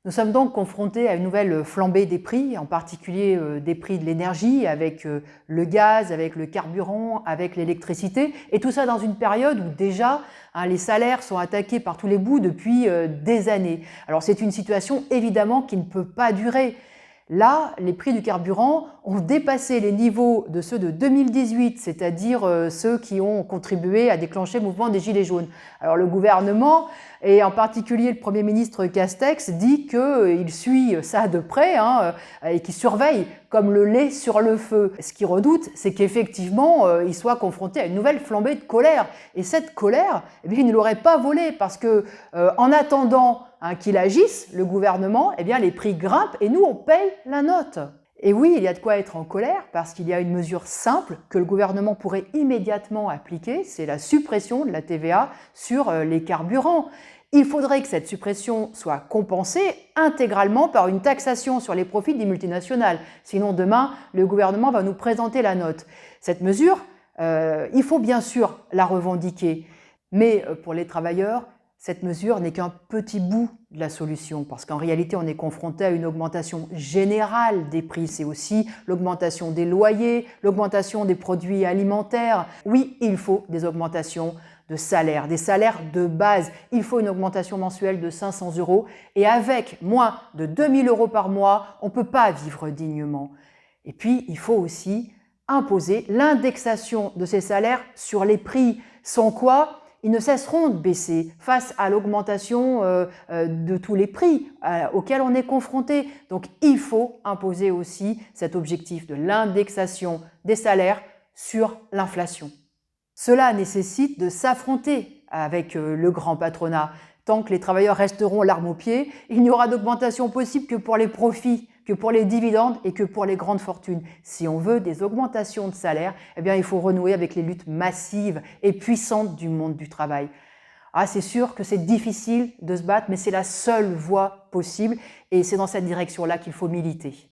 Nous sommes donc confrontés à une nouvelle flambée des prix, en particulier des prix de l'énergie, avec le gaz, avec le carburant, avec l'électricité, et tout ça dans une période où déjà les salaires sont attaqués par tous les bouts depuis des années. Alors c'est une situation évidemment qui ne peut pas durer. Là, les prix du carburant ont dépassé les niveaux de ceux de 2018, c'est-à-dire ceux qui ont contribué à déclencher le mouvement des Gilets jaunes. Alors le gouvernement, et en particulier le Premier ministre Castex, dit qu'il suit ça de près et qu'il surveille comme le lait sur le feu. Ce qu'il redoute, c'est qu'effectivement, il soit confronté à une nouvelle flambée de colère. Et cette colère, eh bien, il ne l'aurait pas volée parce que, en attendant qu'il agisse, le gouvernement, eh bien, les prix grimpent et nous, on paye la note. Et oui, il y a de quoi être en colère parce qu'il y a une mesure simple que le gouvernement pourrait immédiatement appliquer, c'est la suppression de la TVA sur les carburants. Il faudrait que cette suppression soit compensée intégralement par une taxation sur les profits des multinationales. Sinon, demain, le gouvernement va nous présenter la note. Cette mesure, il faut bien sûr la revendiquer, mais pour les travailleurs, cette mesure n'est qu'un petit bout de la solution, parce qu'en réalité, on est confronté à une augmentation générale des prix. C'est aussi l'augmentation des loyers, l'augmentation des produits alimentaires. Oui, il faut des augmentations de salaire, des salaires de base. Il faut une augmentation mensuelle de 500 €. Et avec moins de 2 000 € par mois, on ne peut pas vivre dignement. Et puis, il faut aussi imposer l'indexation de ces salaires sur les prix, sans quoi ils ne cesseront de baisser face à l'augmentation de tous les prix auxquels on est confronté. Donc il faut imposer aussi cet objectif de l'indexation des salaires sur l'inflation. Cela nécessite de s'affronter avec le grand patronat. Tant que les travailleurs resteront l'arme au pied, il n'y aura d'augmentation possible que pour les profits, que pour les dividendes et que pour les grandes fortunes. Si on veut des augmentations de salaire, eh bien, il faut renouer avec les luttes massives et puissantes du monde du travail. C'est sûr que c'est difficile de se battre, mais c'est la seule voie possible et c'est dans cette direction-là qu'il faut militer.